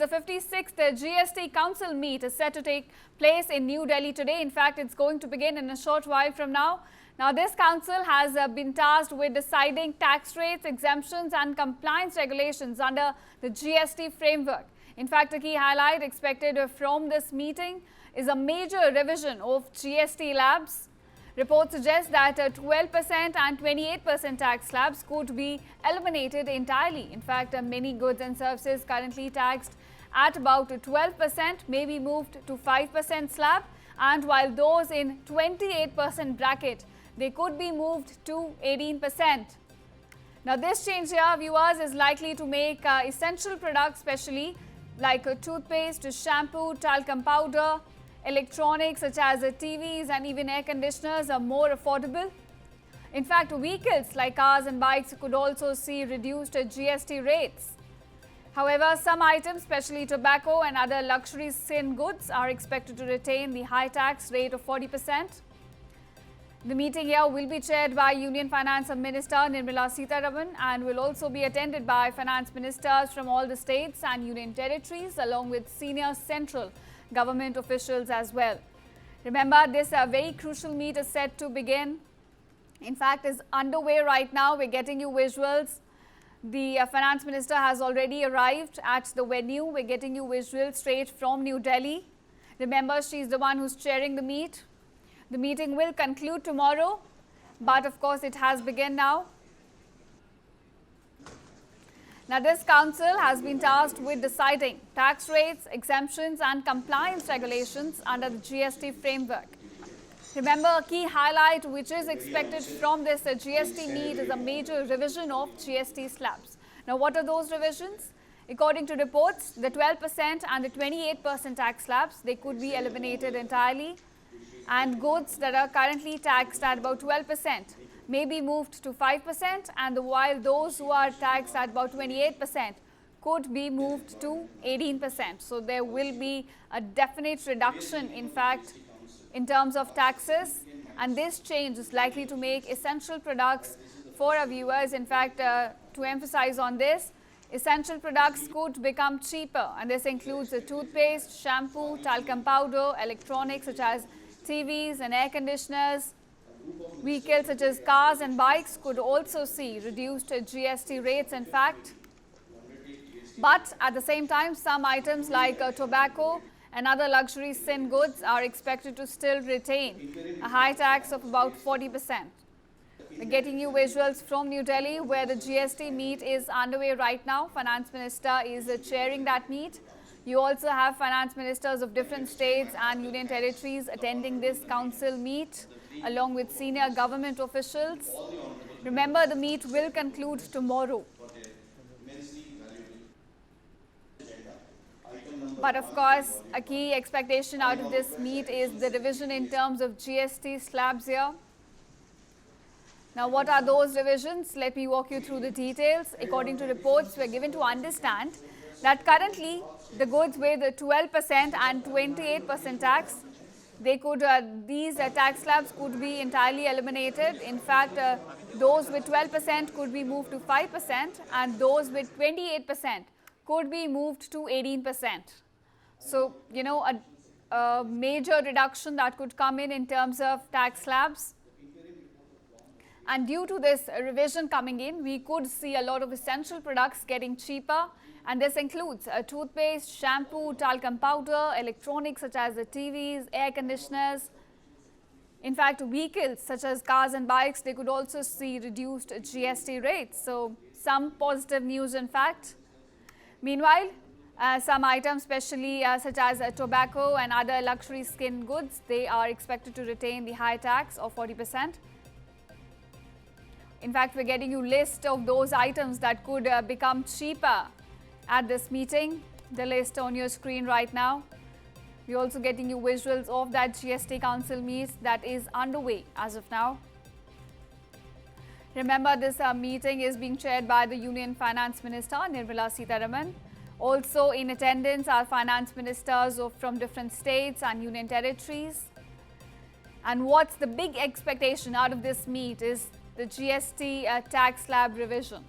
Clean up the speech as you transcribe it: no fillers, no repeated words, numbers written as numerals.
the 56th GST Council meet is set to take place in New Delhi today. In fact, it's going to begin in a short while from now. Now, this council has been tasked with deciding tax rates, exemptions and compliance regulations under the GST framework. In fact, a key highlight expected from this meeting is a major revision of GST slabs. Reports suggest that 12% and 28% tax slabs could be eliminated entirely. In fact, many goods and services currently taxed at about 12% may be moved to 5% slab, and while those in 28% bracket, they could be moved to 18%. Now, this change here, viewers, is likely to make essential products, especially like toothpaste, shampoo, talcum powder, electronics such as TVs and even air conditioners are more affordable. In fact, vehicles like cars and bikes could also see reduced GST rates. However, some items, especially tobacco and other luxury skin goods, are expected to retain the high tax rate of 40%. The meeting here will be chaired by Union Finance Minister Nirmala Sitharaman and will also be attended by finance ministers from all the states and union territories, along with senior central government officials as well. Remember, this very crucial meet is set to begin. In fact, is underway right now. We're getting you visuals. The finance minister has already arrived at the venue. We're getting you visuals straight from New Delhi. Remember, she's the one who's chairing the meet. The meeting will conclude tomorrow, but of course it has begun now. Now, this council has been tasked with deciding tax rates, exemptions and compliance regulations under the GST framework. Remember, a key highlight which is expected from this GST meet is a major revision of GST slabs. Now, what are those revisions? According to reports, the 12% and the 28% tax slabs, they could be eliminated entirely, and goods that are currently taxed at about 12% may be moved to 5%, and while those who are taxed at about 28% could be moved to 18%. So there will be a definite reduction, in fact, in terms of taxes, and this change is likely to make essential products for our viewers. In fact, to emphasize on this, essential products could become cheaper, and this includes the toothpaste, shampoo, talcum powder, electronics such as TVs and air conditioners. Vehicles such as cars and bikes could also see reduced GST rates, in fact. But at the same time, some items like tobacco and other luxury skin goods are expected to still retain a high tax of about 40%. We're getting you visuals from New Delhi, where the GST meet is underway right now. Finance Minister is chairing that meet. You also have finance ministers of different states and union territories attending this council meet, along with senior government officials. Remember, the meet will conclude tomorrow. But of course, a key expectation out of this meet is the revision in terms of GST slabs here. Now, what are those revisions? Let me walk you through the details. According to reports, we're given to understand that currently the goods with 12% and 28% tax, these tax slabs could be entirely eliminated. In fact, those with 12% could be moved to 5%, and those with 28% could be moved to 18%. So, you know, a major reduction that could come in terms of tax slabs. And due to this revision coming in, we could see a lot of essential products getting cheaper. And this includes toothpaste, shampoo, talcum powder, electronics such as the TVs, air conditioners. In fact, vehicles such as cars and bikes, they could also see reduced GST rates. So, some positive news, in fact. Meanwhile, some items, especially such as tobacco and other luxury skin goods, they are expected to retain the high tax of 40%. In fact, we're getting you a list of those items that could become cheaper at this meeting. The list on your screen right now. We're also getting you visuals of that GST Council meet that is underway as of now. Remember, this meeting is being chaired by the Union Finance Minister Nirmala Sitharaman. Also in attendance are finance ministers from different states and union territories. And what's the big expectation out of this meet is the GST tax slab revision.